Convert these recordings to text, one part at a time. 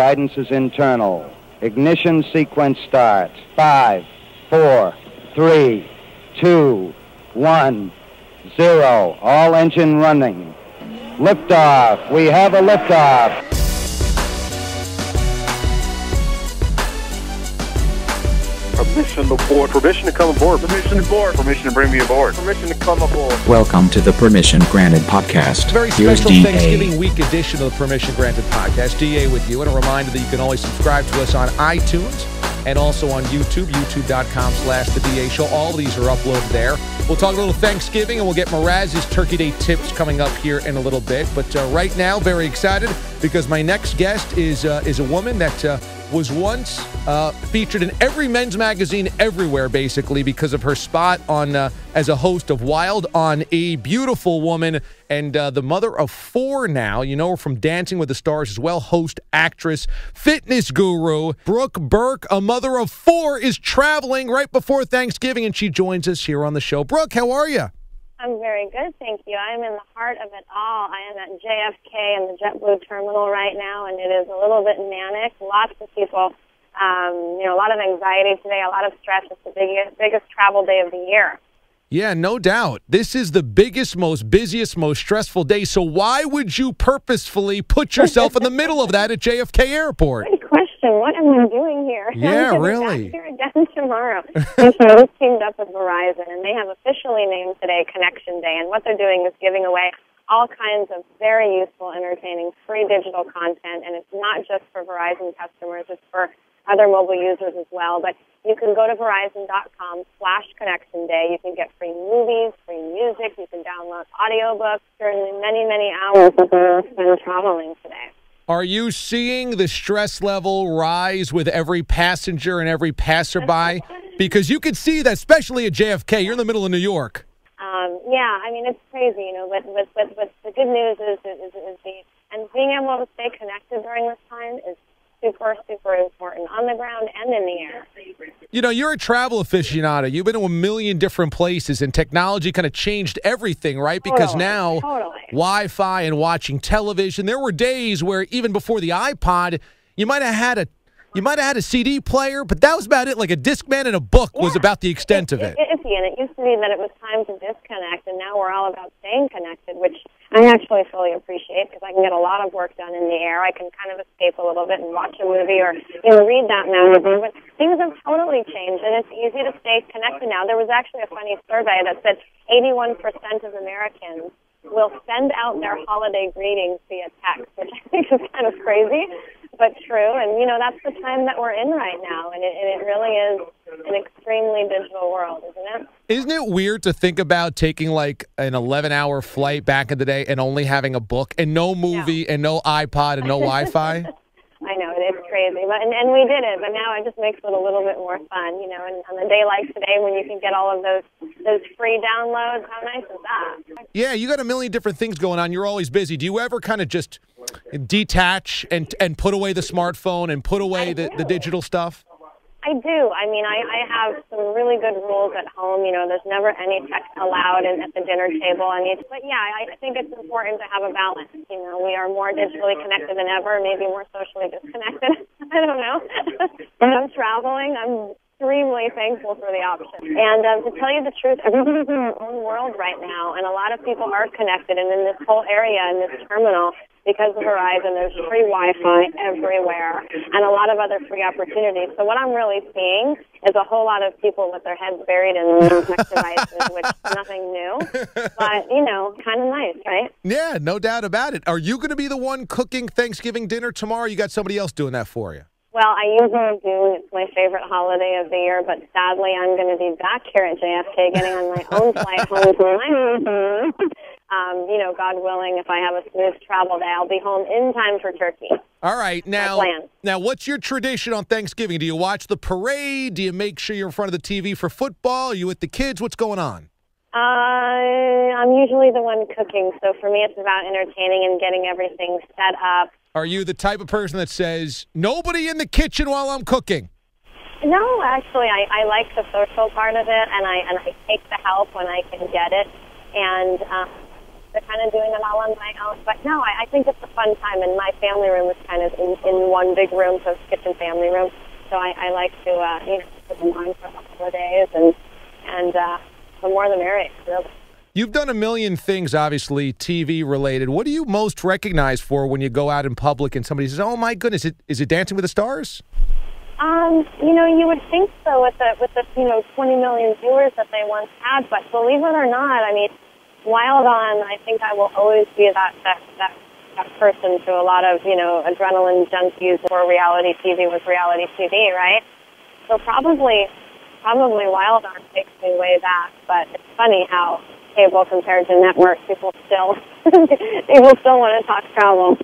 Guidance is internal. Ignition sequence starts. 5, 4, 3, 2, 1, 0. All engine running. Liftoff. We have a liftoff. Permission to board. Permission to come aboard. Permission to board. Permission to bring me aboard. Permission to come aboard. Welcome to the Permission Granted podcast. Very Here's special DA. Thanksgiving week edition of the Permission Granted podcast. DA with you. And a reminder that you can always subscribe to us on iTunes and also on YouTube, youtube.com/The DA Show. All of these are uploaded there. We'll talk a little Thanksgiving, and we'll get Mraz's Turkey Day tips coming up here in a little bit. But right now, very excited because my next guest is a woman that was once featured in every men's magazine everywhere, basically, because of her spot on as a host of Wild on A. Beautiful woman and the mother of 4 now. You know her from Dancing with the Stars as well. Host, actress, fitness guru. Brooke Burke, a mother of 4, is traveling right before Thanksgiving, and she joins us here on the show. Brooke, how are you? I'm very good, thank you. I am in the heart of it all. I am at JFK in the JetBlue terminal right now, and it is a little bit manic. Lots of people, a lot of anxiety today, a lot of stress. It's the biggest travel day of the year. Yeah, no doubt. This is the biggest, most busiest, most stressful day. So why would you purposefully put yourself in the middle of that at JFK Airport? Good question. What am I doing here? Yeah, I'm really. Back here again tomorrow. So I just teamed up with Verizon, and they have officially named today Connection Day. And what they're doing is giving away all kinds of very useful, entertaining, free digital content. And it's not just for Verizon customers. It's for other mobile users as well. But you can go to Verizon.com/Connection Day. You can get free movies, free music. You can download audiobooks during the many, many hours that we're spent traveling today. Are you seeing the stress level rise with every passenger and every passerby? Because you can see that, especially at JFK. You're in the middle of New York. Yeah, I mean, it's crazy, but the good news is being able to stay connected during this time is super, super important on the ground and in the air. You know, you're a travel aficionado. You've been to a million different places, and technology kind of changed everything, right? Because now Wi-Fi and watching television. There were days where even before the iPod, you might have had a CD player, but that was about it. Like a Discman and a book was about the extent of it. And it used to be that it was time to disconnect, and now we're all about staying connected, which I actually fully appreciate because I can get a lot of work done in the air. I can kind of escape a little bit and watch a movie or read that magazine. But things have totally changed, and it's easy to stay connected now. There was actually a funny survey that said 81% of Americans will send out their holiday greetings via text, which I think is kind of crazy, but true. And, that's the time that we're in right now, and it really is an extremely digital world, isn't it? Isn't it weird to think about taking like an 11-hour flight back in the day and only having a book and no movie and no iPod and no Wi-Fi? I know, it is crazy, and we did it, but now it just makes it a little bit more fun, and on a day like today when you can get all of those free downloads, how nice is that? Yeah, you got a million different things going on. You're always busy. Do you ever kind of just detach and put away the smartphone and put away the digital stuff? I do. I mean, I have some really good rules at home. There's never any text allowed at the dinner table. But yeah, I think it's important to have a balance. We are more digitally connected than ever, maybe more socially disconnected. I don't know. When I'm traveling, I'm extremely thankful for the option. And to tell you the truth, everybody's in their own world right now, and a lot of people are connected. And in this whole area, in this terminal, because of Verizon, there's free Wi-Fi everywhere and a lot of other free opportunities. So what I'm really seeing is a whole lot of people with their heads buried in tech devices, which is nothing new, but, kind of nice, right? Yeah, no doubt about it. Are you going to be the one cooking Thanksgiving dinner tomorrow, or you got somebody else doing that for you? Well, I usually do. It's my favorite holiday of the year, but sadly I'm going to be back here at JFK getting on my own flight home to my home. God willing, if I have a smooth travel day, I'll be home in time for turkey. All right. Now, what's your tradition on Thanksgiving? Do you watch the parade? Do you make sure you're in front of the TV for football? Are you with the kids? What's going on? I'm usually the one cooking, so for me it's about entertaining and getting everything set up. Are you the type of person that says, nobody in the kitchen while I'm cooking? No, actually, I like the social part of it, and I take the help when I can get it. And to kind of doing it all on my own. But no, I think it's a fun time, and my family room is kind of in one big room, so it's kitchen family room. So I like to, put them on for a couple of days, and the more the merrier, really. You've done a million things, obviously, TV-related. What do you most recognize for when you go out in public and somebody says, oh, my goodness, is it Dancing with the Stars? You would think so with the 20 million viewers that they once had, but believe it or not, I mean, Wild On, I think I will always be that person to a lot of, adrenaline junkies, where reality TV was reality TV, right? So probably Wild On takes me way back, but it's funny how cable compared to network, people still want to talk travel.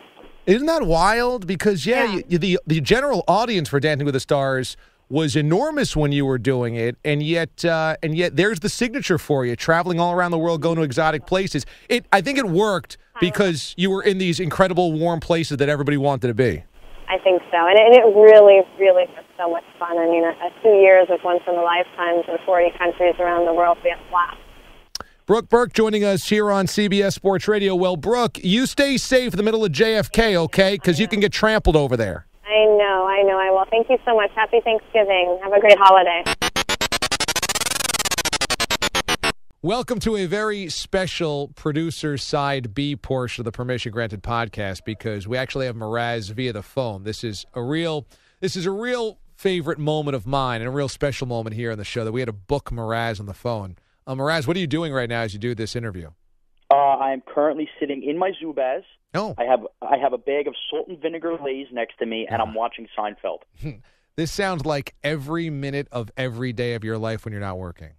Isn't that wild? Because, the general audience for Dancing with the Stars was enormous when you were doing it, and yet there's the signature for you, traveling all around the world, going to exotic places. I think it worked because you were in these incredible warm places that everybody wanted to be. I think so, and it really, really was so much fun. I mean, 2 years was once in a lifetime in 40 countries around the world. We had a blast. Brooke Burke joining us here on CBS Sports Radio. Well, Brooke, you stay safe in the middle of JFK, okay? Because you can get trampled over there. I know. I will. Thank you so much. Happy Thanksgiving. Have a great holiday. Welcome to a very special producer side B portion of the Permission Granted podcast, because we actually have Mraz via the phone. This is a real favorite moment of mine, and a real special moment here on the show, that we had to book Mraz on the phone. Mraz, what are you doing right now as you do this interview? I'm currently sitting in my Zubaz. Oh. I have a bag of salt and vinegar Lay's next to me, and I'm watching Seinfeld. This sounds like every minute of every day of your life when you're not working.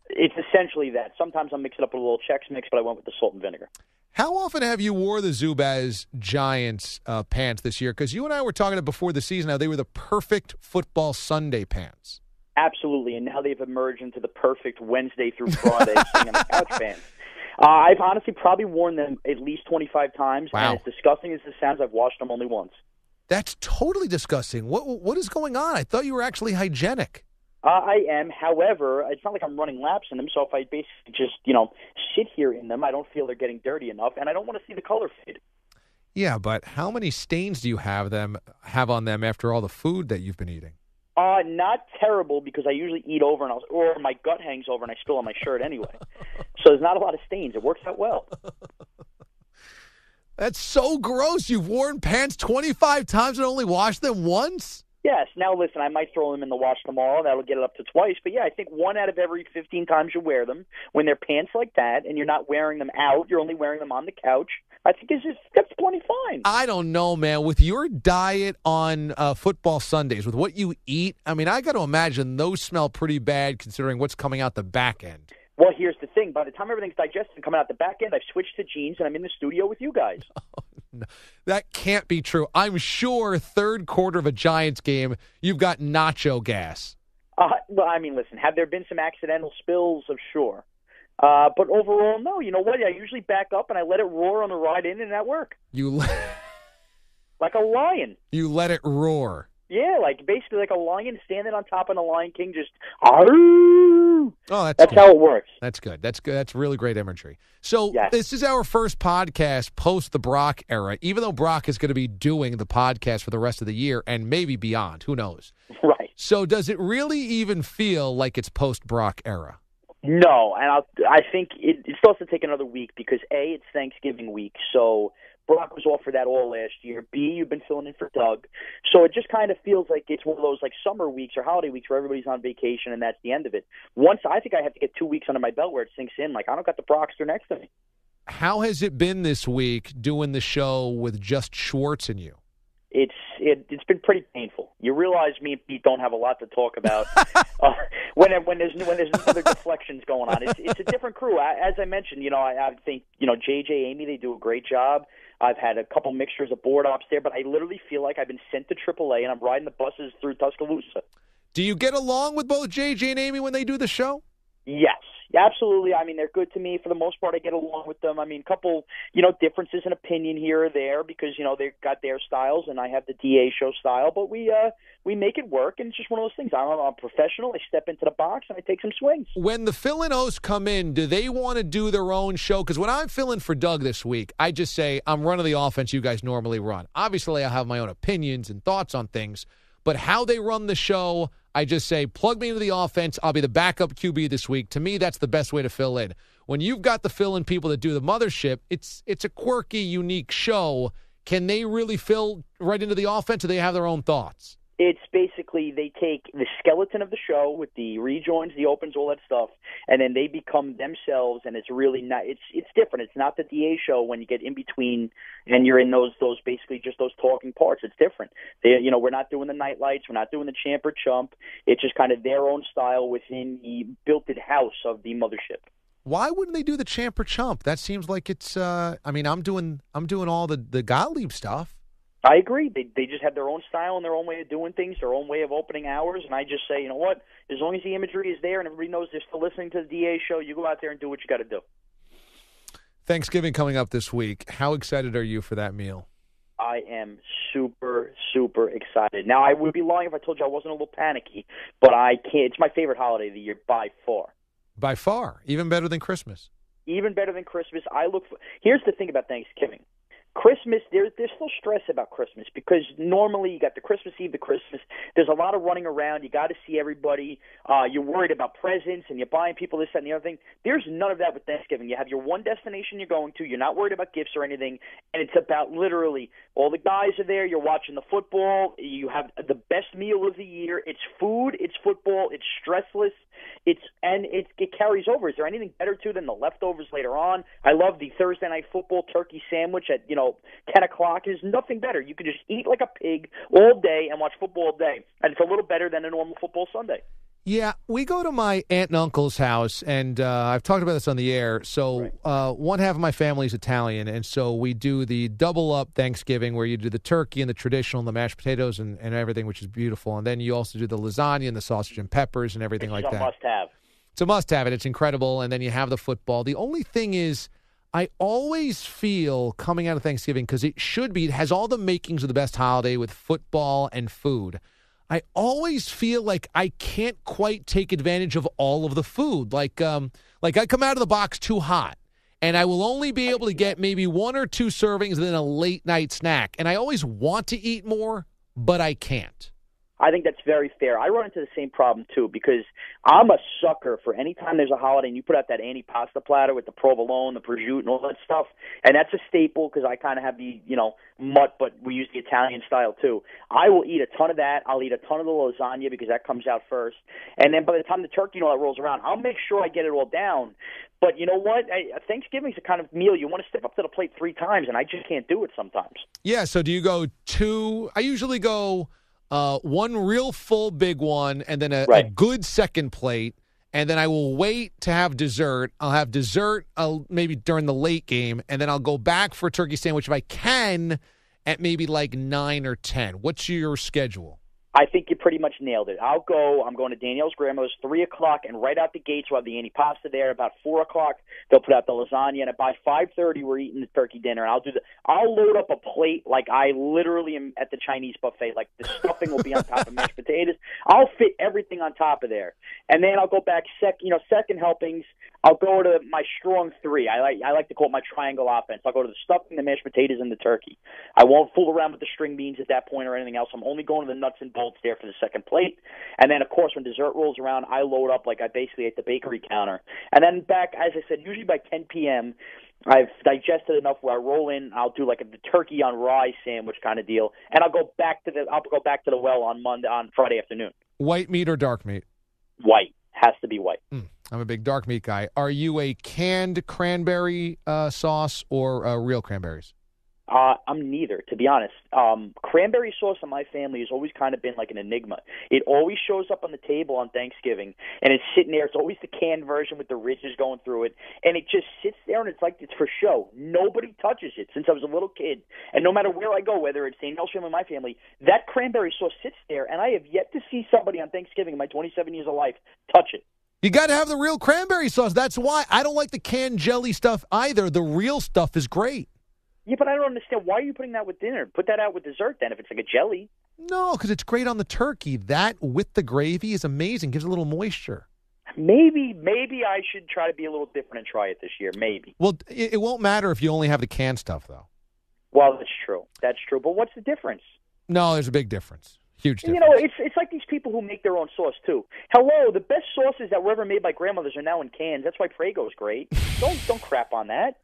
It's essentially that. Sometimes I'll mix it up with a little Chex Mix, but I went with the salt and vinegar. How often have you wore the Zubaz Giants pants this year? Because you and I were talking before the season how they were the perfect football Sunday pants. Absolutely, and now they've emerged into the perfect Wednesday through Friday sitting on the couch pants. I've honestly probably worn them at least 25 times, Wow. And as disgusting as this sounds, I've washed them only once. That's totally disgusting. What is going on? I thought you were actually hygienic. I am. However, it's not like I'm running laps in them, so if I basically just, sit here in them, I don't feel they're getting dirty enough, and I don't want to see the color fade. Yeah, but how many stains do you have on them after all the food that you've been eating? Not terrible, because I usually eat over or my gut hangs over and I spill on my shirt anyway. So there's not a lot of stains. It works out well. That's so gross. You've worn pants 25 times and only washed them once? Yes. Now, listen, I might throw them in the wash tomorrow. That'll get it up to twice. But, yeah, I think 1 out of every 15 times you wear them, when they're pants like that and you're not wearing them out, you're only wearing them on the couch, I think that's plenty fine. I don't know, man. With your diet on football Sundays, with what you eat, I mean, I got to imagine those smell pretty bad considering what's coming out the back end. Well, here's the thing. By the time everything's digested and coming out the back end, I've switched to jeans and I'm in the studio with you guys. No, that can't be true. I'm sure third quarter of a Giants game, you've got nacho gas. Well, I mean, listen, have there been some accidental spills? Of sure. But overall, no. You know what? I usually back up and I let it roar on the ride in, and that work. Like a lion. You let it roar. Yeah, basically like a lion standing on top of the Lion King, just oh, that's how it works. That's good. That's good. That's really great imagery. So yes. This is our first podcast post the Brock era, even though Brock is going to be doing the podcast for the rest of the year and maybe beyond. Who knows? Right. So does it really even feel like it's post Brock era? No, and I think it's supposed to take another week because, A, it's Thanksgiving week, so Brock was off for that all last year. B, you've been filling in for Doug. So it just kind of feels like it's one of those summer weeks or holiday weeks where everybody's on vacation and that's the end of it. I think I have to get 2 weeks under my belt where it sinks in. I don't got the Brockster next to me. How has it been this week doing the show with just Schwartz and you? It's been pretty painful. You realize me and Pete don't have a lot to talk about when there's other deflections going on. It's a different crew. As I mentioned, I think JJ, Amy, they do a great job. I've had a couple mixtures of board ops there, but I literally feel like I've been sent to AAA and I'm riding the buses through Tuscaloosa. Do you get along with both JJ and Amy when they do the show? Yes. Yeah, absolutely. I mean, they're good to me. For the most part, I get along with them. I mean, a couple, differences in opinion here or there because, they've got their styles and I have the DA show style. But we make it work, and it's just one of those things. I'm a professional. I step into the box and I take some swings. When the fill-in hosts come in, do they want to do their own show? Because when I'm filling for Doug this week, I just say, I'm running the offense you guys normally run. Obviously, I have my own opinions and thoughts on things. But how they run the show, I just say, plug me into the offense. I'll be the backup QB this week. To me, that's the best way to fill in. When you've got the fill-in people that do the mothership, it's a quirky, unique show. Can they really fill right into the offense, or do they have their own thoughts? It's basically they take the skeleton of the show with the rejoins, the opens, all that stuff, and then they become themselves, and it's really not. It's different. It's not the DA show when you get in between and you're in those basically just those talking parts. It's different. We're not doing the night lights. We're not doing the champ or chump. It's just kind of their own style within the built-in house of the mothership. Why wouldn't they do the champ or chump? That seems like it's. I'm doing all the Gottlieb stuff. I agree. They just have their own style and their own way of doing things, their own way of opening hours, and I just say, you know what? As long as the imagery is there and everybody knows they're still listening to the DA show, you go out there and do what you got to do. Thanksgiving coming up this week. How excited are you for that meal? I am super, super excited. Now, I would be lying if I told you I wasn't a little panicky, but I can't. It's my favorite holiday of the year by far. By far. Even better than Christmas. Even better than Christmas. Here's the thing about Thanksgiving. Christmas, there's still stress about Christmas because normally you got the Christmas Eve, the Christmas. There's a lot of running around. You got to see everybody. You're worried about presents and you're buying people this, that, and the other thing. There's none of that with Thanksgiving. You have your one destination you're going to. You're not worried about gifts or anything. And it's about literally all the guys are there. You're watching the football. You have the best meal of the year. It's food. It's football. It's stressless. It carries over. Is there anything better too than the leftovers later on? I love the Thursday night football turkey sandwich at 10 o'clock. There's nothing better. You can just eat like a pig all day and watch football all day, and it's a little better than a normal football Sunday. Yeah, we go to my aunt and uncle's house, and I've talked about this on the air. So one half of my family is Italian, and so we do the double-up Thanksgiving where you do the turkey and the traditional and the mashed potatoes and everything, which is beautiful. And then you also do the lasagna and the sausage and peppers and everything like that. It's a must-have. It's a must-have, and it's incredible. And then you have the football. The only thing is I always feel coming out of Thanksgiving, because it has all the makings of the best holiday with football and food. I always feel like I can't quite take advantage of all of the food. Like I come out of the box too hot, and I will only be able to get maybe one or two servings and then a late night snack. And I always want to eat more, but I can't. I think that's very fair. I run into the same problem, too, because I'm a sucker for any time there's a holiday and you put out that antipasta platter with the provolone, the prosciutto, and all that stuff. And that's a staple because I kind of have the, mutt, but we use the Italian style, too. I will eat a ton of that. I'll eat a ton of the lasagna because that comes out first. And then by the time the turkey and all that rolls around, I'll make sure I get it all down. But you know what? Thanksgiving's a kind of meal you want to step up to the plate 3 times, and I just can't do it sometimes. Yeah, so do you go 2? I usually go one real full big one, and then a good second plate, and then I will wait to have dessert. I'll have dessert maybe during the late game, and then I'll go back for a turkey sandwich if I can at maybe like 9 or 10. What's your schedule? I think you pretty much nailed it. I'm going to Danielle's grandmother's 3 o'clock, and right out the gates we'll have the antipasta there. About 4 o'clock, they'll put out the lasagna, and by 5:30 we're eating the turkey dinner. And I'll load up a plate like I literally am at the Chinese buffet. Like the stuffing will be on top of mashed potatoes. I'll fit everything on top of there, and then I'll go back second helpings. I'll go to my strong 3. I like to call it my triangle offense. I'll go to the stuffing, the mashed potatoes, and the turkey. I won't fool around with the string beans at that point or anything else. I'm only going to the nuts and bolts there for the second plate. And then, of course, when dessert rolls around, I load up like I basically ate the bakery counter. And then back, as I said, usually by 10 p.m., I've digested enough where I roll in. I'll do like the turkey on rye sandwich kind of deal, and I'll go back to the well on Friday afternoon. White meat or dark meat? White. Has to be white. I'm a big dark meat guy. Are you a canned cranberry sauce or real cranberries? I'm neither, to be honest. Cranberry sauce in my family has always kind of been like an enigma. It always shows up on the table on Thanksgiving, and it's sitting there. It's always the canned version with the ridges going through it, and it just sits there, and it's like it's for show. Nobody touches it since I was a little kid, and no matter where I go, whether it's Danielle's family or my family, that cranberry sauce sits there, and I have yet to see somebody on Thanksgiving in my 27 years of life touch it. You got to have the real cranberry sauce. That's why I don't like the canned jelly stuff either. The real stuff is great. Yeah, but I don't understand. Why are you putting that with dinner? Put that out with dessert then if it's like a jelly. No, because it's great on the turkey. That with the gravy is amazing. Gives a little moisture. Maybe I should try to be a little different and try it this year. Maybe. Well, it won't matter if you only have the canned stuff, though. Well, that's true. That's true. But what's the difference? No, there's a big difference. Huge difference. You know, it's like these people who make their own sauce, too. Hello, the best sauces that were ever made by grandmothers are now in cans. That's why Prego is great. Don't crap on that.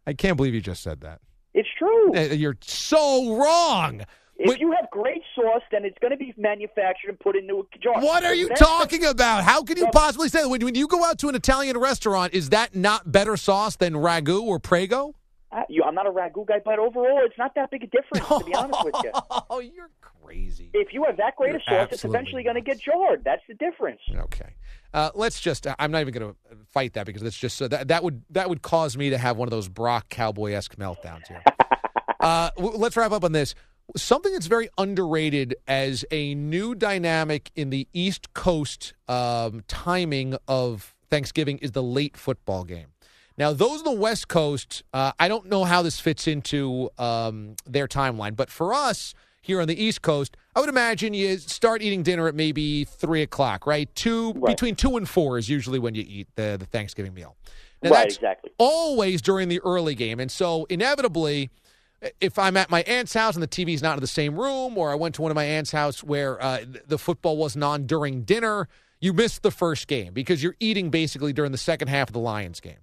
I can't believe you just said that. It's true. You're so wrong. If you have great sauce, then it's going to be manufactured and put into a jar. What are you talking about? How can you possibly say that? When you go out to an Italian restaurant, is that not better sauce than Ragu or Prego? I'm not a Ragu guy, but overall, it's not that big a difference, to be honest with you. Oh, you're crazy. If you have that great a sauce, it's eventually going to get jarred. That's the difference. Okay. Let's just I'm not even going to fight that because that's just that would cause me to have one of those Brock Cowboy-esque meltdowns here. Let's wrap up on this. Something that's very underrated as a new dynamic in the East Coast timing of Thanksgiving is the late football game. Now, those on the West Coast, I don't know how this fits into their timeline, but for us here on the East Coast, I would imagine you start eating dinner at maybe 3 o'clock, right? Between 2 and 4 is usually when you eat the Thanksgiving meal. Now, right, that's exactly. Always during the early game, and so inevitably, if I'm at my aunt's house and the TV's not in the same room, or I went to one of my aunt's house where the football wasn't on during dinner, you missed the first game because you're eating basically during the second half of the Lions game.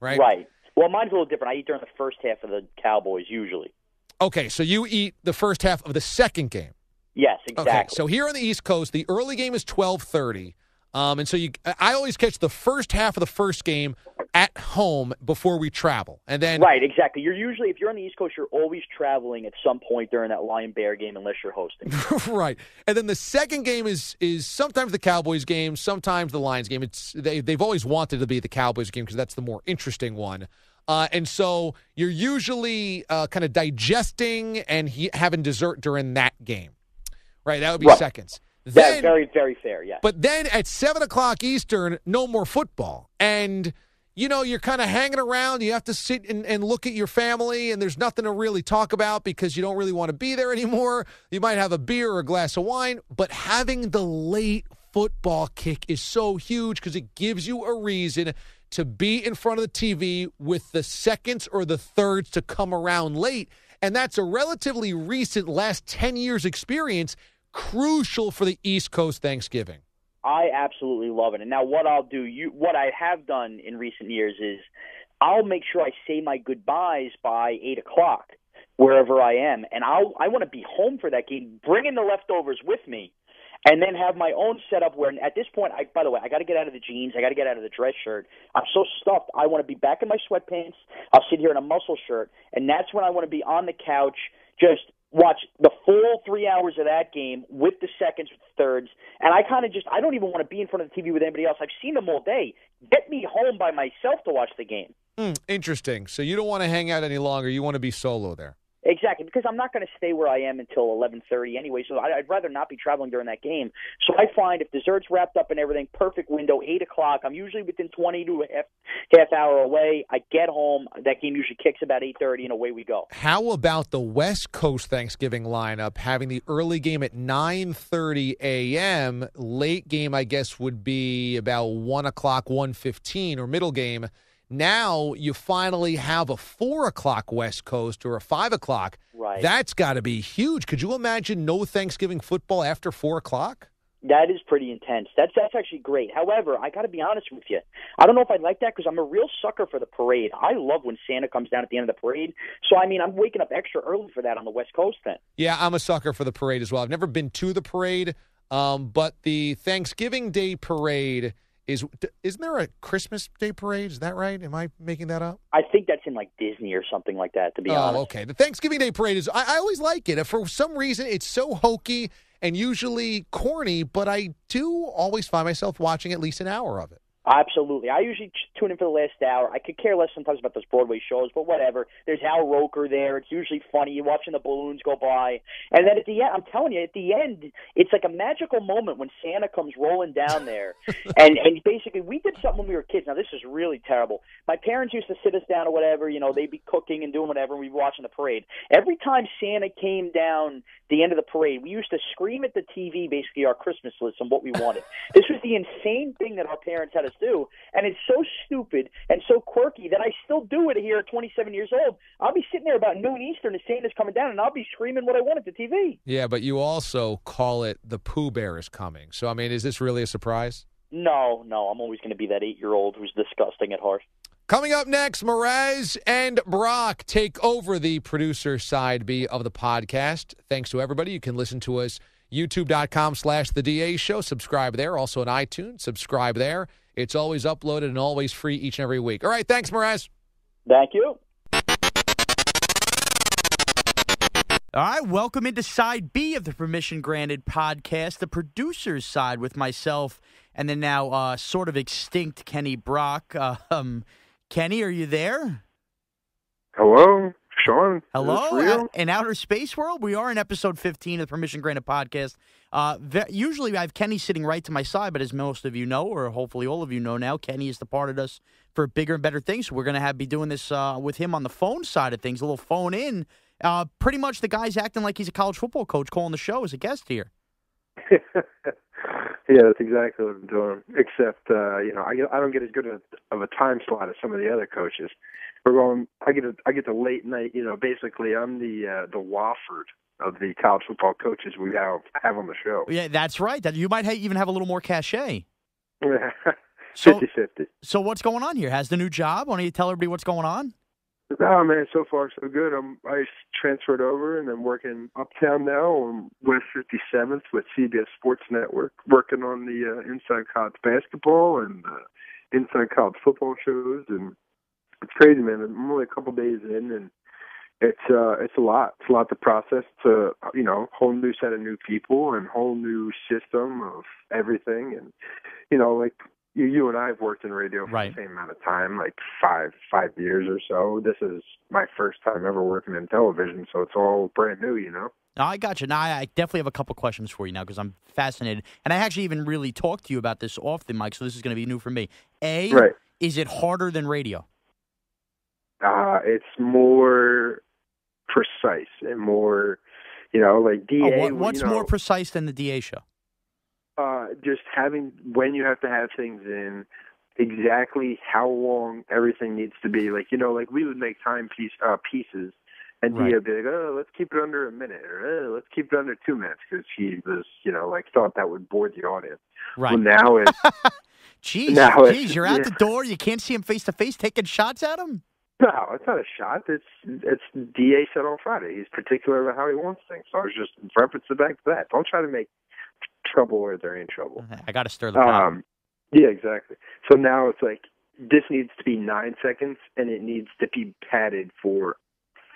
Right. Well, mine's a little different. I eat during the first half of the Cowboys usually. Okay, so you eat the first half of the second game. Yes, exactly. Okay, so here on the East Coast, the early game is 12:30, and so I always catch the first half of the first game at home before we travel, and then right, exactly. If you're on the East Coast, you're always traveling at some point during that Lion-Bear game, unless you're hosting. Right, and then the second game is sometimes the Cowboys game, sometimes the Lions game. They've always wanted to be the Cowboys game because that's the more interesting one. And so you're usually kind of digesting and having dessert during that game. Right, that would be seconds. That's very, very fair, yeah. But then at 7 o'clock Eastern, no more football. And, you're kind of hanging around. You have to sit and look at your family, and there's nothing to really talk about because you don't really want to be there anymore. You might have a beer or a glass of wine. But having the late football kick is so huge because it gives you a reason to be in front of the TV with the seconds or the thirds to come around late. And that's a relatively recent last 10 years experience, crucial for the East Coast Thanksgiving. I absolutely love it. And now what I'll do, what I have done in recent years is I'll make sure I say my goodbyes by 8 o'clock wherever I am. And I want to be home for that game, bring in the leftovers with me, and then have my own setup where at this point, by the way, I got to get out of the jeans. I got to get out of the dress shirt. I'm so stuffed. I want to be back in my sweatpants. I'll sit here in a muscle shirt. And that's when I want to be on the couch, just watch the full 3 hours of that game with the seconds, with the thirds. And I kind of I don't even want to be in front of the TV with anybody else. I've seen them all day. Get me home by myself to watch the game. Interesting. So you don't want to hang out any longer. You want to be solo there. Exactly, because I'm not going to stay where I am until 11:30 anyway, so I'd rather not be traveling during that game. So I find if dessert's wrapped up and everything, perfect window, 8 o'clock. I'm usually within 20 to a half hour away. I get home. That game usually kicks about 8:30, and away we go. How about the West Coast Thanksgiving lineup, having the early game at 9:30 a.m., late game, I guess, would be about 1 o'clock, 1:15, or middle game. Now you finally have a 4 o'clock West Coast or a 5 o'clock. Right. That's got to be huge. Could you imagine no Thanksgiving football after 4 o'clock? That is pretty intense. That's actually great. However, I got to be honest with you. I don't know if I'd like that because I'm a real sucker for the parade. I love when Santa comes down at the end of the parade. So, I'm waking up extra early for that on the West Coast then. Yeah, I'm a sucker for the parade as well. I've never been to the parade, but the Thanksgiving Day parade isn't there a Christmas Day parade? Is that right? Am I making that up? I think that's in like Disney or something like that, to be honest. Oh, okay. The Thanksgiving Day parade is, I always like it. For some reason, it's so hokey and usually corny, but I do always find myself watching at least an hour of it. Absolutely. I usually tune in for the last hour. I could care less sometimes about those Broadway shows, but whatever. There's Hal Roker there. It's usually funny. You're watching the balloons go by. And then at the end, I'm telling you, at the end, it's like a magical moment when Santa comes rolling down there. and basically, we did something when we were kids. Now, this is really terrible. My parents used to sit us down or whatever. They'd be cooking and doing whatever, and we'd be watching the parade. Every time Santa came down the end of the parade, we used to scream at the TV, basically, our Christmas list and what we wanted. This was the insane thing that our parents had us do, and it's so stupid and so quirky that I still do it here at 27 years old. I'll be sitting there about noon Eastern and Santa's coming down, and I'll be screaming what I want at the TV. Yeah, but you also call it the Pooh Bear is coming. So, I mean, is this really a surprise? No, I'm always going to be that 8-year-old who's disgusting at heart. Coming up next, Mraz and Brock take over the producer side B of the podcast. Thanks to everybody. You can listen to us, youtube.com/The DA Show. Subscribe there. Also on iTunes. Subscribe there. It's always uploaded and always free each and every week. All right, thanks, Mraz. Thank you. All right, welcome into Side B of the Permission Granted podcast, the producer's side with myself and then now sort of extinct Kenny Brock. Kenny, are you there? Hello, Sean. Hello, in outer space world. We are in episode 15 of the Permission Granted podcast. Usually I have Kenny sitting right to my side, but as most of you know, or hopefully all of you know now, Kenny has departed us for bigger and better things. So we're going to be doing this with him on the phone side of things, a little phone in. Pretty much the guy's acting like he's a college football coach calling the show as a guest here. Yeah, that's exactly what I'm doing. Except, I don't get as good of a time slot as some of the other coaches. I get the late night. Basically, I'm the Wofford of the college football coaches we have on the show. Yeah, that's right. That you might even have a little more cachet. 50-50. So what's going on here? Has the new job? Why don't you tell everybody what's going on? Oh, man, so far so good. I transferred over, and I'm working uptown now on West 57th with CBS Sports Network, working on the Inside College Basketball and Inside College Football shows, and it's crazy, man. I'm only a couple days in, and it's a lot. It's a lot to process. It's a whole new set of new people and whole new system of everything, and like. You and I have worked in radio for the same amount of time, like five years or so. This is my first time ever working in television, so it's all brand new, No, I got you. Now, I definitely have a couple questions for you now because I'm fascinated. And I actually even really talked to you about this off the mic, so this is going to be new for me. Is it harder than radio? It's more precise and more, like DA. What's more precise than the DA show? Just having when you have to have things in, exactly how long everything needs to be. Like we would make time pieces, and DA would be like, "Oh, let's keep it under a minute," or "Let's keep it under 2 minutes," because he was, thought that would bore the audience. Right. Well, now it's Jeez, you're out the door. You can't see him face to face, taking shots at him. No, it's not a shot. It's DA said on Friday. He's particular about how he wants things. So I was just referencing back to that. Don't try to make trouble where they're in trouble. I got to stir the pot. Yeah, exactly. So now it's like this needs to be 9 seconds, and it needs to be padded for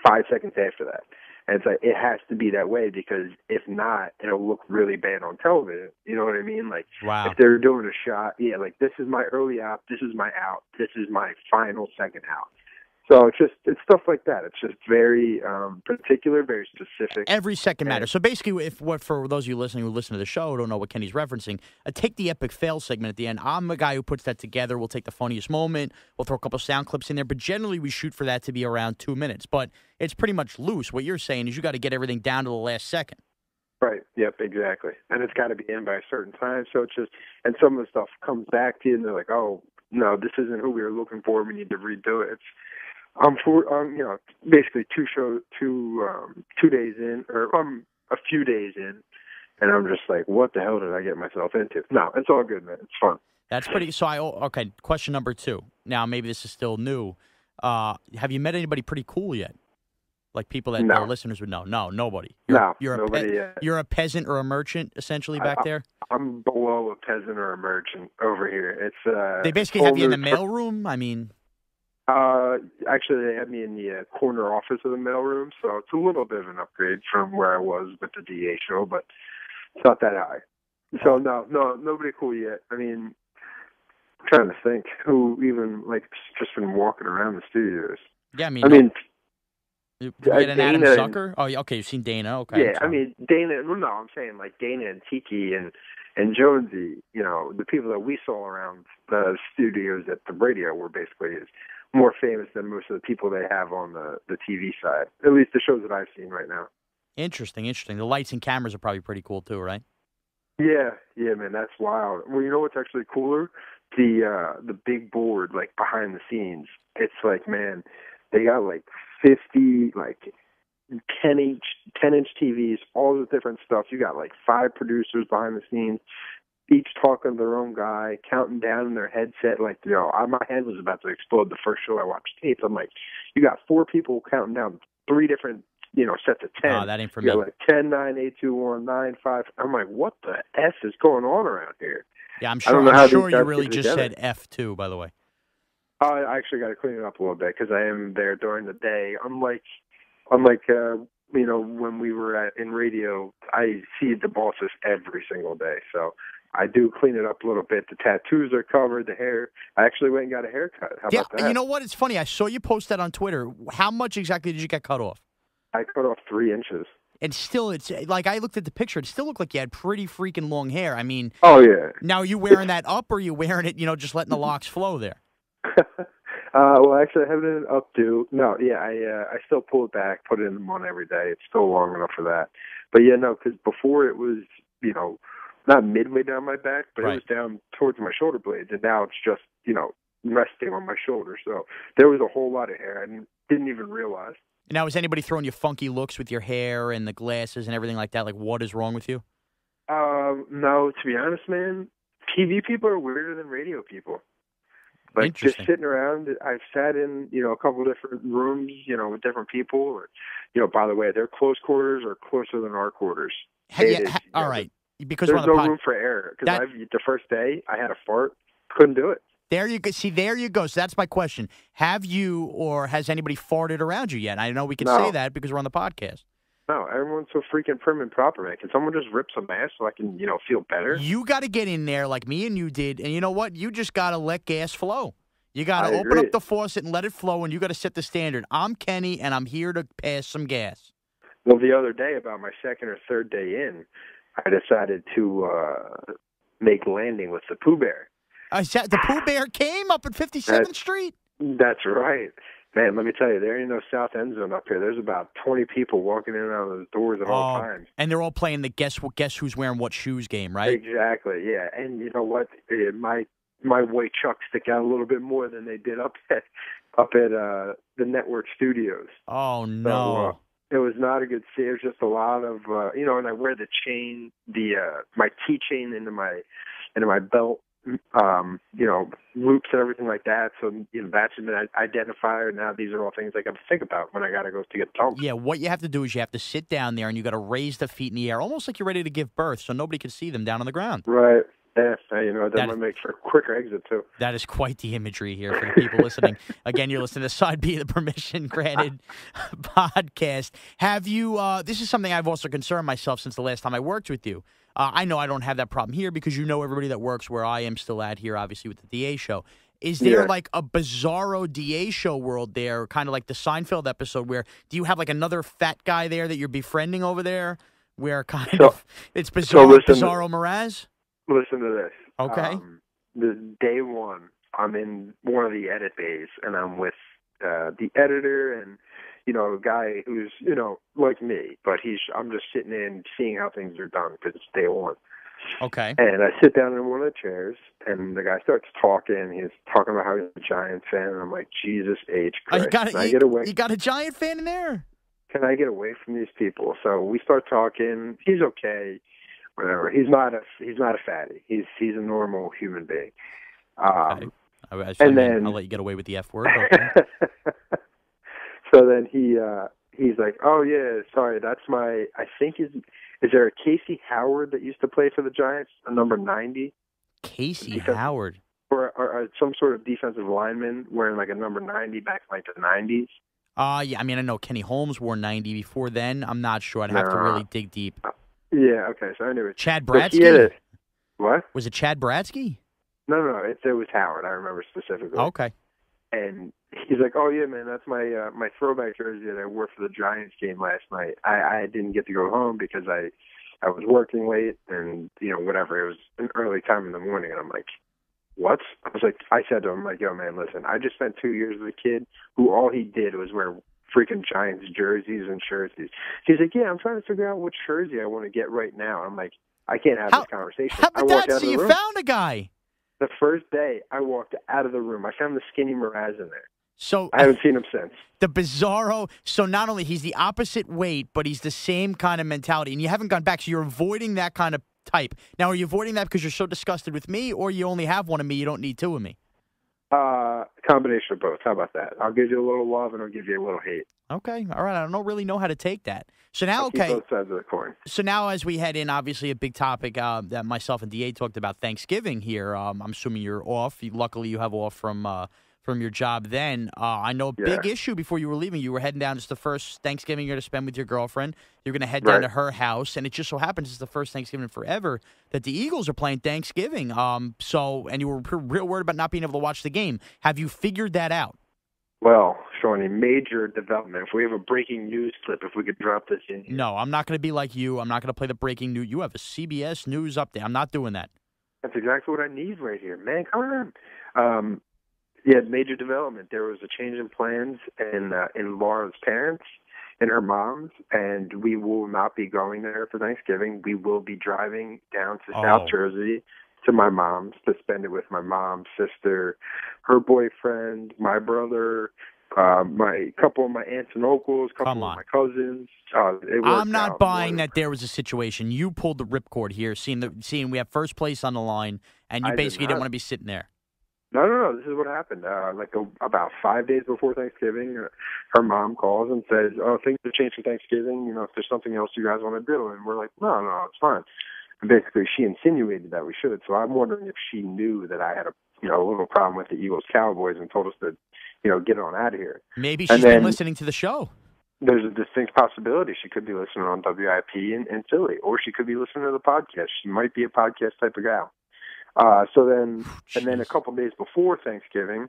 5 seconds after that. And it's like it has to be that way because if not, it'll look really bad on television. You know what I mean? Like if they're doing a shot, like this is my early out, this is my out, this is my final second out. So it's stuff like that. It's just very particular, very specific. Every second matters. So basically, for those of you listening who listen to the show who don't know what Kenny's referencing, take the epic fail segment at the end. I'm the guy who puts that together. We'll take the funniest moment. We'll throw a couple sound clips in there. But generally, we shoot for that to be around 2 minutes. But it's pretty much loose. What you're saying is you got to get everything down to the last second. Right. Yep, exactly. And it's got to be in by a certain time. So it's just, and some of the stuff comes back to you and they're like, oh, no, this isn't who we were looking for. We need to redo it. It's, basically 2 days in, or a few days in, and I'm just like, what the hell did I get myself into? No, it's all good, man. It's fun. That's pretty. So okay. Question number 2. Now maybe this is still new. Have you met anybody pretty cool yet? Like people that our listeners would know? No, nobody. You're a peasant or a merchant essentially back there. I'm below a peasant or a merchant over here. It's they basically have you in the mailroom. I mean. Actually, they had me in the corner office of the mailroom, so it's a little bit of an upgrade from where I was with the DA show, but it's not that high. So no, nobody cool yet. I mean, trying to think who even like just been walking around the studios. Yeah, I mean, you had an Adam Dana Zucker? Oh, yeah, okay, you've seen Dana. Okay. Yeah, I mean Dana. Well, no, I'm saying like Dana and Tiki and Jonesy. You know, the people that we saw around the studios at the radio were basically more famous than most of the people they have on the TV side. At least the shows that I've seen right now. Interesting. The lights and cameras are probably pretty cool too, right? Yeah, man, that's wild. Well, you know what's actually cooler? The big board, like behind the scenes. It's like, man, they got like 50 like 10-inch TVs, all the different stuff. You got like 5 producers behind the scenes, each talking to their own guy, counting down in their headset. Like, you know, my head was about to explode the first show I watched tapes. I'm like, you got 4 people counting down 3 different, you know, sets of 10. Oh, that ain't for you me. got like 10, 9, 8, 2, 1, 9, 5. I'm like, what the F is going on around here? Yeah, I'm I don't know sure. how I'm sure these you guys really get just together. said F2, by the way. I actually got to clean it up a little bit because I am there during the day. Unlike you know, when we were in radio, I see the bosses every single day. So I do clean it up a little bit. The tattoos are covered, the hair. I actually went and got a haircut. How about that? You know what? It's funny. I saw you post that on Twitter. How much exactly did you get cut off? I cut off 3 inches. And still, it's like I looked at the picture. It still looked like you had pretty freaking long hair. I mean, oh yeah. Now are you wearing that up, or are you wearing it? You know, just letting the locks flow there. Well, actually, I have it in an updo. No, yeah, I still pull it back, put it in the one every day. It's still long enough for that. But yeah, no, because before it was, you know, not midway down my back, but Right. it was down towards my shoulder blades, and now it's just, you know, resting on my shoulder. So there was a whole lot of hair. I didn't even realize. Now, is anybody throwing you funky looks with your hair and the glasses and everything like that? Like, what is wrong with you? No, to be honest, man, TV people are weirder than radio people. Like, just Interesting. sitting around, I've sat in, you know, a couple of different rooms, you know, with different people. Or, you know, by the way, their close quarters are closer than our quarters. All right. Because There's we're on no the room for error. Because That- the first day, I had a fart, couldn't do it. There you go. See, there you go. So that's my question. Have you or has anybody farted around you yet? I know we can No. say that because we're on the podcast. No, everyone's so freaking prim and proper, man. Can someone just rip some ass so I can, you know, feel better? You got to get in there like me and you did. And you know what? You just got to let gas flow. You got I to open agree. up the faucet and let it flow, and you got to set the standard. I'm Kenny, and I'm here to pass some gas. Well, the other day, about my second or third day in, I decided to make landing with the Pooh Bear. The Pooh Bear came up at 57th Street. That's right. Man, let me tell you, there ain't no south end zone up here. There's about 20 people walking in and out of those doors at all times. And they're all playing the guess who's wearing what shoes game, right? Exactly, yeah. And you know what? My white chucks stick out a little bit more than they did up at the network studios. Oh, no. So, it was not a good see. It was just a lot of, you know, and I wear the chain, my key chain into my belt, you know, loops and everything like that. So, you know, that's an identifier. Now these are all things I got to think about when I got to go to get dumped. Yeah, what you have to do is you have to sit down there and you got to raise the feet in the air, almost like you're ready to give birth, so nobody can see them down on the ground. Right. Yeah, you know, that might make for a quicker exit, too. That is quite the imagery here for the people listening. Again, you're listening to Side B of the Permission Granted podcast. Have you, this is something I've also concerned myself since the last time I worked with you. I know I don't have that problem here because you know everybody that works where I am still at here, obviously, with the DA show. Is there like a bizarro DA show world there, kind of like the Seinfeld episode where do you have like another fat guy there that you're befriending over there where it's Bizarro Mraz? Listen to this. Okay. The day one, I'm in one of the edit bays, and I'm with the editor and, you know, a guy who's, you know, like me, but I'm just sitting in seeing how things are done because it's day one. Okay. And I sit down in one of the chairs, and the guy starts talking. He's talking about how he's a Giant fan, and I'm like, Jesus H. Christ. Can I get away? You got a Giant fan in there? Can I get away from these people? So we start talking. He's okay. Whatever. He's not a fatty. He's a normal human being. Okay. And then I'll let you get away with the F word. Okay. So then he's like, oh yeah, sorry, that's my. I think is there a Casey Howard that used to play for the Giants, a number 90? Casey Howard, or some sort of defensive lineman wearing like a number 90 back in like the 90s. Yeah, I mean I know Kenny Holmes wore 90 before then. I'm not sure. I'd have to really dig deep. Yeah, okay. So anyway, Chad Bratsky. What? Was it Chad Bratsky? No, it was Howard. I remember specifically. Okay. And he's like, "Oh yeah, man, that's my throwback jersey that I wore for the Giants game last night. I didn't get to go home because I was working late and whatever. It was an early time in the morning." And I'm like, "What?" I said to him, like, "Yo, man, listen, I just spent 2 years with a kid who all he did was wear freaking Giants jerseys and jerseys." He's like, "Yeah, I'm trying to figure out which jersey I want to get right now." I'm like, "I can't have this conversation." How about that? So you found a guy. The first day I walked out of the room, I found the skinny Mraz in there. So I haven't seen him since. The bizarro. So not only he's the opposite weight, but he's the same kind of mentality, and you haven't gone back. So you're avoiding that kind of type. Now, are you avoiding that because you're so disgusted with me, or you only have one of me, you don't need two of me? Combination of both. How about that? I'll give you a little love and I'll give you a little hate. Okay, all right. I don't really know how to take that. So now, I'll keep both sides of the coin. So now, as we head in, obviously a big topic that myself and DA talked about, Thanksgiving here. I'm assuming you're off. Luckily, you have off from your job then. I know a big issue before you were leaving. You were heading down. It's the first Thanksgiving you're going to spend with your girlfriend. You're going to head down to her house, and it just so happens it's the first Thanksgiving forever that the Eagles are playing Thanksgiving. And you were real worried about not being able to watch the game. Have you figured that out? Well, Shawnee, major development. If we have a breaking news clip, if we could drop this in here. No, I'm not going to be like you. I'm not going to play the breaking news. You have a CBS News update. I'm not doing that. That's exactly what I need right here. Man, come on. Yeah, major development. There was a change in plans in Laura's parents and her mom's, and we will not be going there for Thanksgiving. We will be driving down to South Jersey to my mom's to spend it with my mom's sister, her boyfriend, my brother, my couple of my aunts and uncles, couple of my cousins. I'm not buying that there was a situation. You pulled the ripcord here, seeing we have first place on the line, and you basically didn't want to be sitting there. No. This is what happened. About 5 days before Thanksgiving, her mom calls and says, "Oh, things have changed for Thanksgiving. If there's something else you guys want to do," and we're like, "No, it's fine." And basically, she insinuated that we should. So I'm wondering if she knew that I had a little problem with the Eagles Cowboys and told us to, get on out of here. Maybe she's been listening to the show. There's a distinct possibility she could be listening on WIP in Philly, or she could be listening to the podcast. She might be a podcast type of gal. And then a couple of days before Thanksgiving,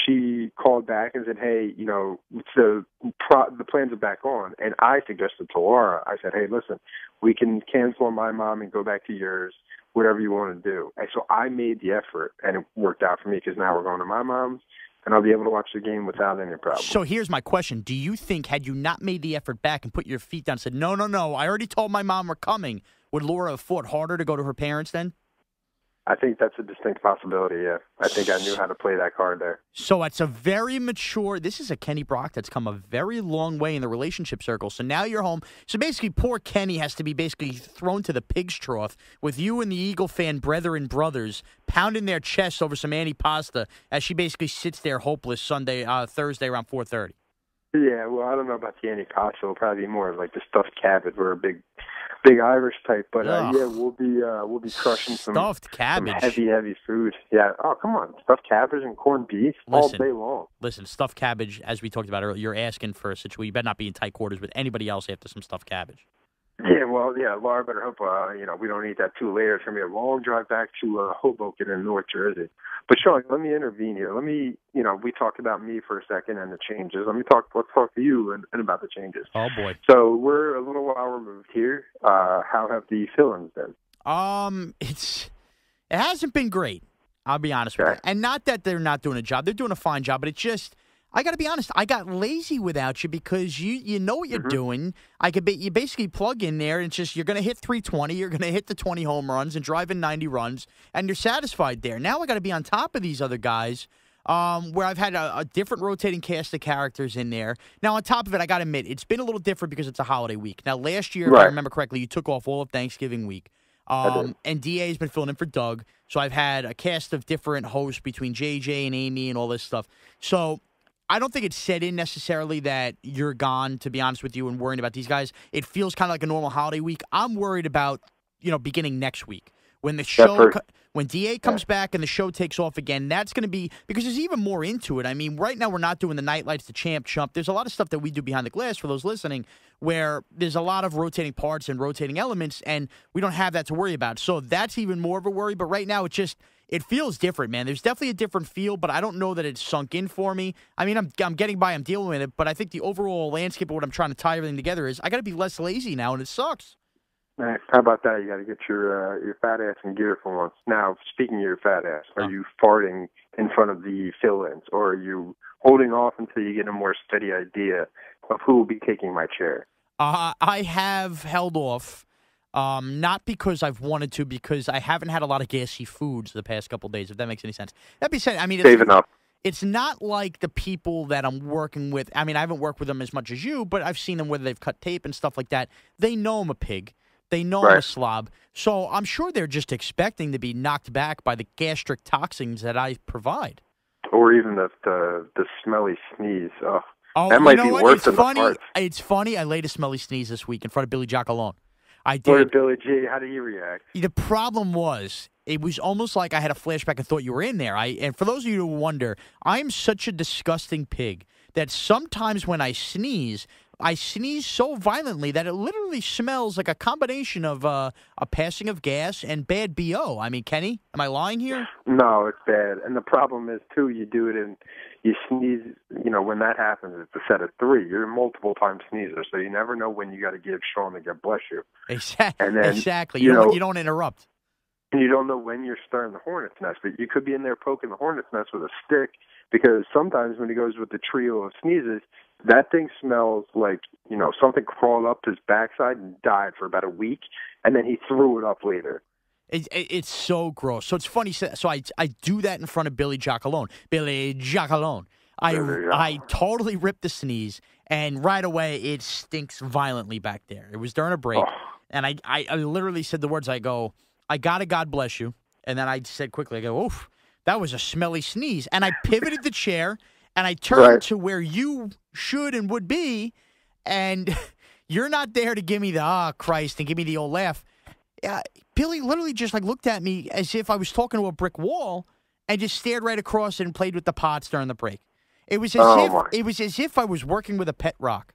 she called back and said, "Hey, the plans are back on." And I suggested to Laura, I said, "Hey, listen, we can cancel on my mom and go back to yours, whatever you want to do." And so I made the effort, and it worked out for me because now we're going to my mom's, and I'll be able to watch the game without any problem. So here's my question. Do you think, had you not made the effort back and put your feet down and said, no, I already told my mom we're coming, would Laura have fought harder to go to her parents then? I think that's a distinct possibility, yeah. I think I knew how to play that card there. So it's a very mature – this is a Kenny Brock that's come a very long way in the relationship circle. So now you're home. So basically poor Kenny has to be basically thrown to the pig's trough with you and the Eagle fan brethren brothers pounding their chests over some antipasta as she basically sits there hopeless Thursday around 4:30. Yeah, well, I don't know about the antipasta. It'll probably be more of like the stuffed cabbage. We're a big Irish type, but we'll be crushing some stuffed cabbage, some heavy food. Yeah. Oh, come on, stuffed cabbage and corned beef all day long. Listen, stuffed cabbage, as we talked about earlier, you're asking for a situation. You better not be in tight quarters with anybody else after some stuffed cabbage. Yeah, well, Laura better hope we don't eat that too later. It's gonna be a long drive back to Hoboken in North Jersey. But Sean, let me intervene here. Let me, we talked about me for a second and the changes. Let's talk to you and about the changes. Oh boy. So we're a little while removed here. How have the fill-ins been? It hasn't been great. I'll be honest with you. And not that they're not doing a job. They're doing a fine job, but it's just, I got to be honest, I got lazy without you because you know what you're doing. You basically plug in there and it's just you're going to hit 320, you're going to hit the 20 home runs and drive in 90 runs, and you're satisfied there. Now I got to be on top of these other guys where I've had a different rotating cast of characters in there. Now on top of it, I got to admit, it's been a little different because it's a holiday week. Now last year, if I remember correctly, you took off all of Thanksgiving week. And DA's been filling in for Doug. So I've had a cast of different hosts between JJ and Amy and all this stuff. So I don't think it's set in necessarily that you're gone, to be honest with you, and worrying about these guys. It feels kind of like a normal holiday week. I'm worried about, beginning next week. When the show, when DA comes back and the show takes off again, that's going to be, because there's even more into it. I mean, right now we're not doing the Nightlights, the Champ Chump. There's a lot of stuff that we do behind the glass for those listening where there's a lot of rotating parts and rotating elements, and we don't have that to worry about. So that's even more of a worry. But right now it feels different, man. There's definitely a different feel, but I don't know that it's sunk in for me. I mean, I'm getting by, I'm dealing with it, but I think the overall landscape of what I'm trying to tie everything together is I got to be less lazy now, and it sucks. Nice. How about that? You got to get your fat ass in gear for once. Now, speaking of your fat ass, are you farting in front of the fill-ins, or are you holding off until you get a more steady idea of who will be taking my chair? I have held off. Not because I've wanted to, because I haven't had a lot of gassy foods the past couple of days, if that makes any sense. That being said, I mean, saving up. It's not like the people that I'm working with. I mean, I haven't worked with them as much as you, but I've seen them whether they've cut tape and stuff like that. They know I'm a pig. They know I'm a slob. So I'm sure they're just expecting to be knocked back by the gastric toxins that I provide. Or even the smelly sneeze. Oh, that might be what? worse than the farts. It's funny. I laid a smelly sneeze this week in front of Billy Jock alone. I did. Or Billy G, how did he react? The problem was, it was almost like I had a flashback and thought you were in there. And for those of you who wonder, I'm such a disgusting pig that sometimes when I sneeze so violently that it literally smells like a combination of a passing of gas and bad BO. I mean, Kenny, am I lying here? No, it's bad. And the problem is, too, you do it and you sneeze, when that happens, it's a set of 3. You're a multiple-time sneezer, so you never know when you got to give Sean the God bless you. Exactly. You don't interrupt. And you don't know when you're stirring the hornet's nest, but you could be in there poking the hornet's nest with a stick, because sometimes when he goes with the trio of sneezes, that thing smells like, something crawled up his backside and died for about a week, and then he threw it up later. It's so gross. So it's funny. So I do that in front of Billy Jock alone. Billy Jock alone. I totally ripped the sneeze, and right away it stinks violently back there. It was during a break, and I literally said the words. I go, I got to God bless you. And then I said quickly, I go, oof, that was a smelly sneeze. And I pivoted the chair, and I turned to where you should and would be, and you're not there to give me the, Christ, and give me the old laugh. Billy literally just looked at me as if I was talking to a brick wall and just stared right across and played with the pots during the break. It was as if I was working with a pet rock.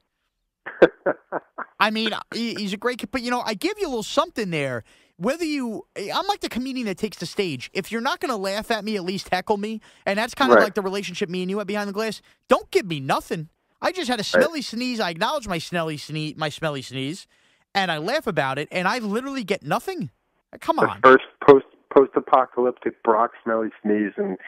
I mean, he's a great kid, but I give you a little something there. I'm like the comedian that takes the stage. If you're not going to laugh at me, at least heckle me. And that's kind of like the relationship me and you had behind the glass. Don't give me nothing. I just had a smelly sneeze. I acknowledge my smelly sneeze, and I laugh about it, and I literally get nothing. Come on. The first post-apocalyptic Brock smelly sneeze, and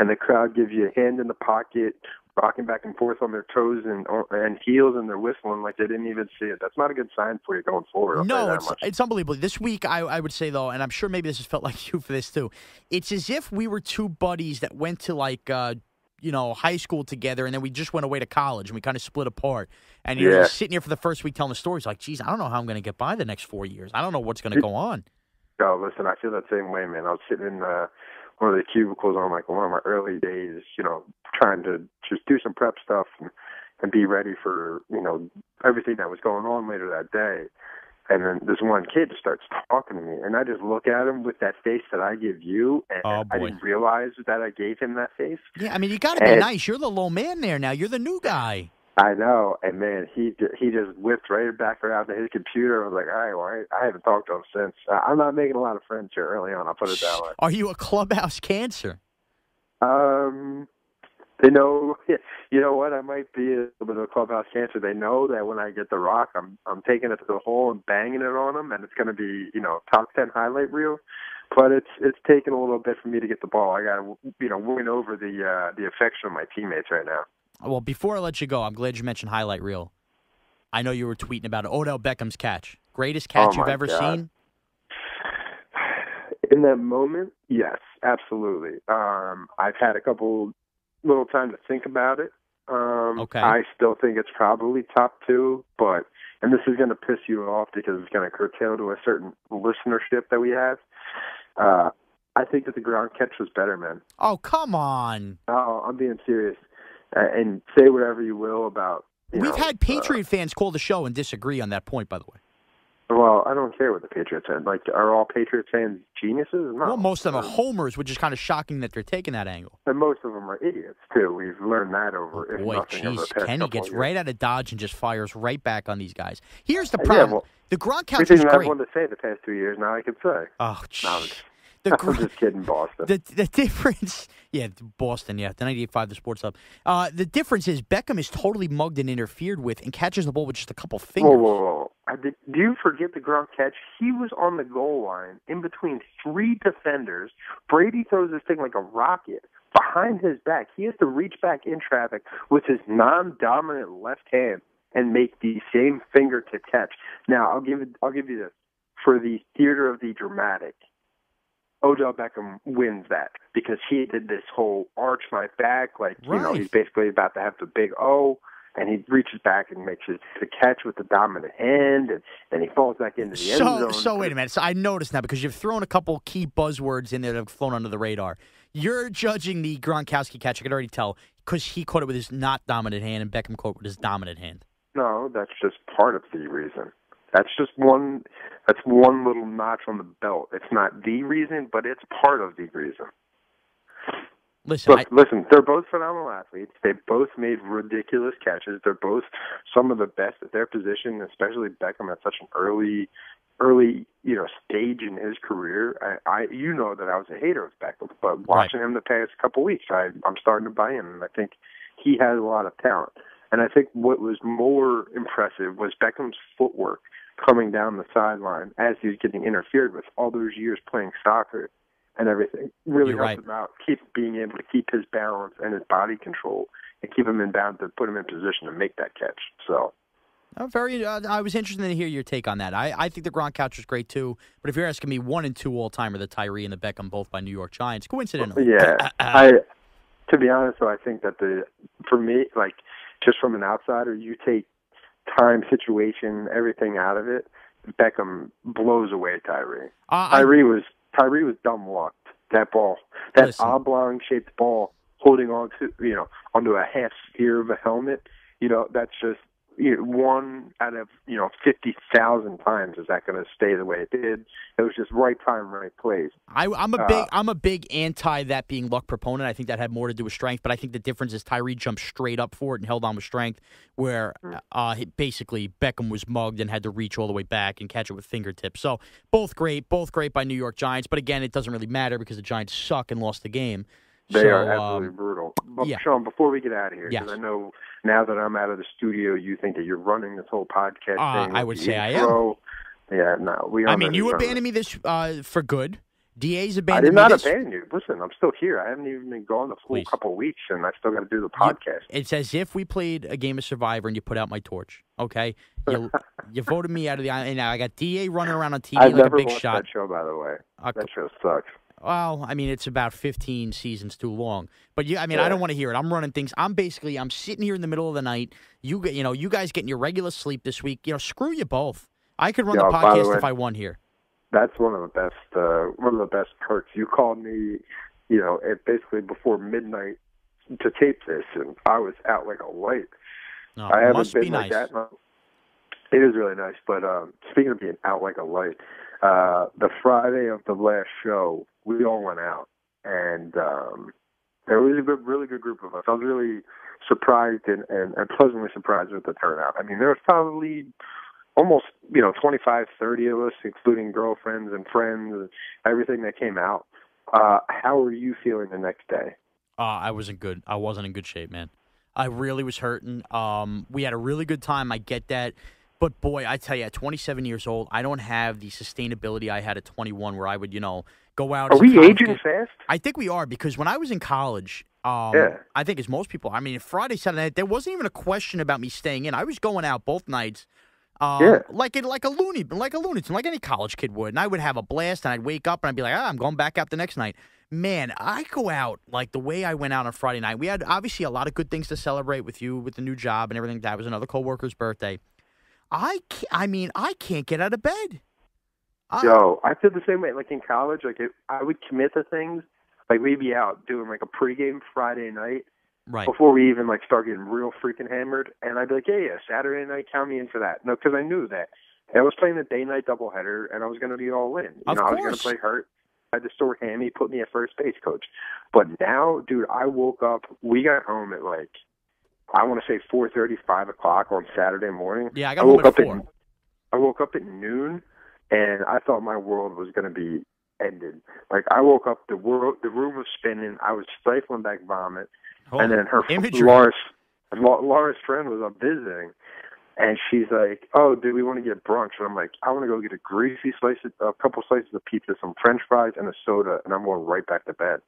the crowd gives you a hand in the pocket, rocking back and forth on their toes and heels, and they're whistling like they didn't even see it. That's not a good sign for you going forward. No, it's unbelievable. This week, I would say, though, and I'm sure maybe this has felt like you for this, too, it's as if we were two buddies that went to, high school together, and then we just went away to college, and we kind of split apart. And you're just sitting here for the first week telling the stories like, geez, I don't know how I'm going to get by the next 4 years. I don't know what's going to go on. Oh, listen, I feel that same way, man. I was sitting in one of the cubicles on one of my early days, trying to just do some prep stuff and be ready for, everything that was going on later that day. And then this one kid just starts talking to me, and I just look at him with that face that I give you, and I didn't realize that I gave him that face. Yeah, I mean, you got to be nice. You're the low man there now. You're the new guy. I know, and man, he just whipped right back around to his computer. I was like, all right, well, I haven't talked to him since. I'm not making a lot of friends here early on, I'll put it that way. Are you a clubhouse cancer? They know, you know what, I might be a little bit of a clubhouse cancer. They know that when I get the rock, I'm taking it to the hole and banging it on them, and it's going to be, top 10 highlight reel. But it's taken a little bit for me to get the ball. I got to, win over the affection of my teammates right now. Well, before I let you go, I'm glad you mentioned highlight reel. I know you were tweeting about it. Odell Beckham's catch. Greatest catch you've ever seen? In that moment, yes, absolutely. I've had a couple little time to think about it. Okay. I still think it's probably top 2, and this is going to piss you off because it's going to curtail to a certain listenership that we have. I think that the ground catch was better, man. Oh, come on. Oh, I'm being serious. And say whatever you will about... We've had Patriot fans call the show and disagree on that point, by the way. Well, I don't care what the Patriots said. Are all Patriots fans geniuses? No. Well, most of them are homers, which is kind of shocking that they're taking that angle. And most of them are idiots, too. We've learned that over... Boy, jeez, Kenny gets right out of Dodge and just fires right back on these guys. Here's the problem. The Gronkowski's great. Everything I've wanted to say the past 2 years, now I can say. Oh, jeez. I'm just kidding, Boston. The difference, yeah, Boston, yeah, the 98.5, the Sports Hub. The difference is Beckham is totally mugged and interfered with and catches the ball with just a couple fingers. Whoa. Do you forget the Gronk catch? He was on the goal line in between three defenders. Brady throws this thing like a rocket behind his back. He has to reach back in traffic with his non-dominant left hand and make the same fingertip catch. Now, I'll give you this. For the theater of the dramatic, Odell Beckham wins that because he did this whole arch my back, like, he's basically about to have the big O, and he reaches back and makes the catch with the dominant hand, and he falls back into the end zone. So wait a minute. So I noticed now because you've thrown a couple key buzzwords in there that have flown under the radar. You're judging the Gronkowski catch, I could already tell, because he caught it with his not dominant hand and Beckham caught it with his dominant hand. No, that's just part of the reason. That's just one little notch on the belt. It's not the reason, but it's part of the reason. Listen, they're both phenomenal athletes. They both made ridiculous catches. They're both some of the best at their position, especially Beckham at such an early stage in his career. I that I was a hater of Beckham, but watching him the past couple weeks, I'm starting to buy in, and I think he has a lot of talent. And I think what was more impressive was Beckham's footwork coming down the sideline as he was getting interfered with all those years playing soccer and everything. Really helped him out, being able to keep his balance and his body control and keep him in bounds to put him in position to make that catch. So, I was interested to hear your take on that. I think the Gronk catch was great too, but if you're asking me 1 and 2 all time are the Tyree and the Beckham, both by New York Giants, coincidentally. Yeah, to be honest, though, I think that for me, like just from an outsider, you take time, situation, everything out of it, Beckham blows away Tyree. Tyree was dumb lucked. That ball, that oblong-shaped ball, holding on to onto a half sphere of a helmet. That's just one out of 50,000 times is that going to stay the way it did. It was just right time, right place. I'm a big anti that being luck proponent. I think that had more to do with strength, but I think the difference is Tyree jumped straight up for it and held on with strength, where basically Beckham was mugged and had to reach all the way back and catch it with fingertips. So both great by New York Giants, but again, it doesn't really matter because the Giants suck and lost the game. They are absolutely brutal. But Sean, before we get out of here, because I know now that I'm out of the studio, you think that you're running this whole podcast thing. I would say I am. Yeah, no. You abandoned me this for good. DA's abandoned me. I did not abandon you. Listen, I'm still here. I haven't even been gone the full couple of weeks, and I still got to do the podcast. It's as if we played a game of Survivor and you put out my torch, okay? You voted me out of the island, and now I got DA running around on TV I've like never a big watched shot. That show, by the way. That show sucks. Well, I mean, it's about 15 seasons too long. But I don't want to hear it. I'm running things. I'm sitting here in the middle of the night. You guys getting your regular sleep this week. Screw you both. I could run the podcast if I won here. That's one of the best perks. You called me, basically before midnight to tape this, and I was out like a light. Oh, I haven't must been be like nice. that. No. It is really nice. But speaking of being out like a light, the Friday of the last show, we all went out, and there was a really good group of us. I was really surprised and pleasantly surprised with the turnout. I mean, there was probably almost 25, 30 of us, including girlfriends and friends and everything that came out. How were you feeling the next day? I wasn't good. I wasn't in good shape, man. I really was hurting. We had a really good time. I get that. But, boy, I tell you, at 27 years old, I don't have the sustainability I had at 21 where I would, go out. Are we aging fast? I think we are, because when I was in college, I think as most people, I mean, Friday, Saturday night, there wasn't even a question about me staying in. I was going out both nights. Like a lunatic, like any college kid would. And I would have a blast, and I'd wake up, and I'd be like, I'm going back out the next night. Man, I go out like the way I went out on Friday night. We had, obviously, a lot of good things to celebrate with you, with the new job and everything. That was another coworker's birthday. I can't get out of bed. I feel the same way. Like in college, I would commit to things. Like we'd be out doing like a pregame Friday night before we even start getting real freaking hammered. And I'd be like, yeah, Saturday night, count me in for that. No, because I knew that. I was playing the day-night doubleheader, and I was going to be all in. I was going to play hurt. I had to store Hammy, put me at first base coach. But now, dude, I woke up. We got home at I want to say 4:30, 5 o'clock on Saturday morning. Yeah, I got home at 4. I woke up at noon, and I thought my world was going to be ended. Like, I woke up, the room was spinning, I was stifling back vomit, and then her Laura's friend was up visiting, and she's like, "Oh, do we want to get brunch?" And I'm like, "I want to go get a couple slices of pizza, some French fries, and a soda, and I'm going right back to bed."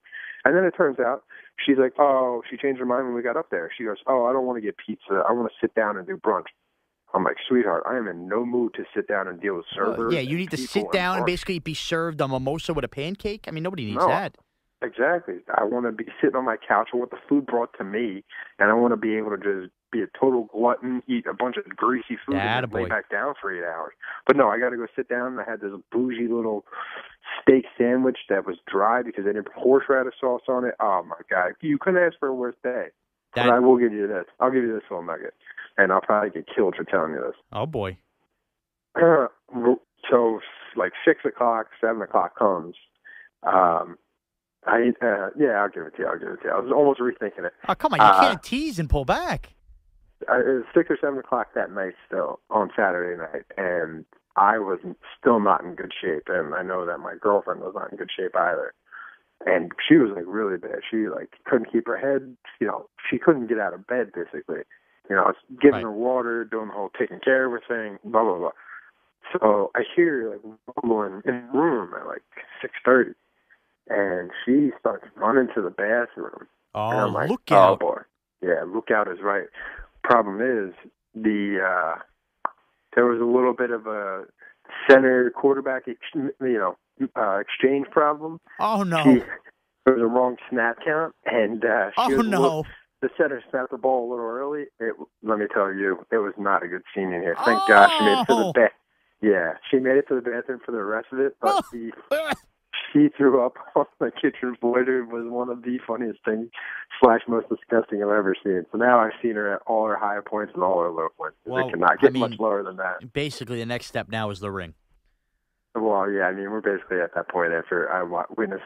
And then it turns out, she's like, "Oh," she changed her mind when we got up there. She goes, "Oh, I don't want to get pizza. I want to sit down and do brunch." I'm like, "Sweetheart, I am in no mood to sit down and deal with servers." Yeah, you need to sit down and basically be served a mimosa with a pancake. I mean, nobody needs that. Exactly. I want to be sitting on my couch. I want the food brought to me, and I want to be able to just be a total glutton, eat a bunch of greasy food, and then lay back down for 8 hours. But no, I got to go sit down. I had this bougie little steak sandwich that was dry because they didn't put horseradish sauce on it. Oh, my God. You couldn't ask for a worse day. But I will give you this. I'll give you this little nugget, and I'll probably get killed for telling you this. Oh, boy. So, like 6 o'clock, 7 o'clock comes. I'll give it to you. I was almost rethinking it. Oh, come on. You can't tease and pull back. It was 6 or 7 o'clock that night still, on Saturday night, and I was still not in good shape, and I know that my girlfriend was not in good shape either. And she was, like, really bad. She, like, couldn't keep her head, she couldn't get out of bed, basically. I was giving her water, doing the whole taking care of her thing, blah, blah, blah. So I hear, like, rumbling in the room at, like, 6:30. And she starts running to the bathroom. Oh, and I'm like, look out. Oh, boy. Yeah, look out is right. Problem is, there was a little bit of a center quarterback, exchange problem. Oh, no. There was a wrong snap count, and no. The center snapped the ball a little early. Let me tell you, it was not a good scene in here. Thank God she made it to the bathroom. Yeah, she made it to the bathroom for the rest of it, but she threw up on the kitchen floor. It was one of the funniest things / most disgusting I've ever seen. So now I've seen her at all her high points and all her low points. Well, it cannot get much lower than that. Basically, the next step now is the ring. Well, yeah, we're basically at that point after I witnessed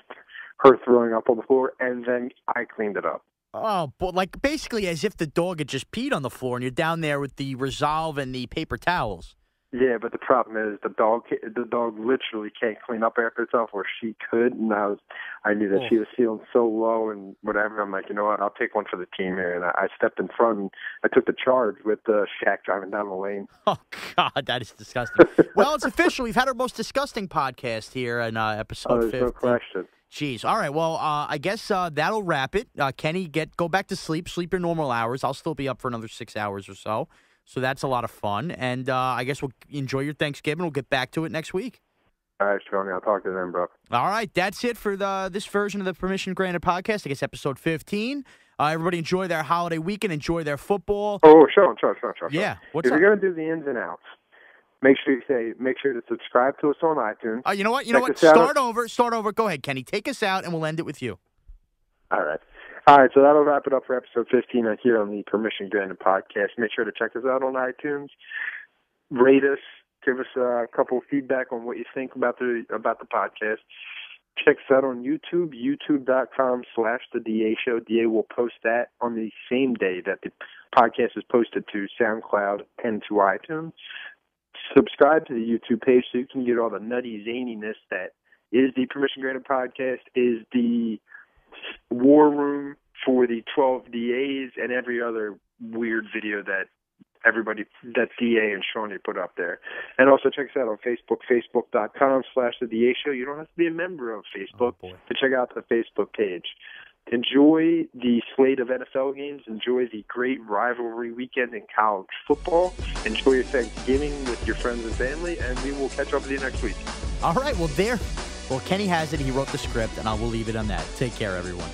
her throwing up on the floor, and then I cleaned it up. Oh, but like basically as if the dog had just peed on the floor, and you're down there with the Resolve and the paper towels. Yeah, but the problem is the dog literally can't clean up after itself, or she could, and I knew that she was feeling so low and whatever. I'm like, you know what, I'll take one for the team here, and I stepped in front and I took the charge with Shaq driving down the lane. Oh God, that is disgusting. Well, it's official. We've had our most disgusting podcast here in episode 50. There's no question. Jeez. All right. Well, I guess that'll wrap it. Kenny, go back to sleep. Sleep your normal hours. I'll still be up for another 6 hours or so. So that's a lot of fun. And I guess we'll enjoy your Thanksgiving. We'll get back to it next week. All right, Tony. I'll talk to them, bro. All right. That's it for this version of the Permission Granted podcast. I guess episode 15. Everybody enjoy their holiday weekend. Enjoy their football. Oh, sure. Yeah. If you're going to do the ins and outs, make sure to subscribe to us on iTunes. You know what? Start over. Go ahead, Kenny. Take us out, and we'll end it with you. All right, so that'll wrap it up for episode 15 here on the Permission Granted podcast. Make sure to check us out on iTunes. Rate us. Give us a couple of feedback on what you think about the podcast. Check us out on YouTube, youtube.com/The DA Show. DA will post that on the same day that the podcast is posted to SoundCloud and to iTunes. Subscribe to the YouTube page so you can get all the nutty zaniness that is the Permission Granted podcast, is the war room for the 12 DAs, and every other weird video that DA and Shawnee put up there. And also check us out on Facebook, facebook.com/The DA Show. You don't have to be a member of Facebook to check out the Facebook page. Enjoy the slate of NFL games. Enjoy the great rivalry weekend in college football. Enjoy your Thanksgiving with your friends and family, and we will catch up with you next week. All right, well, Kenny has it. He wrote the script, and I will leave it on that. Take care, everyone.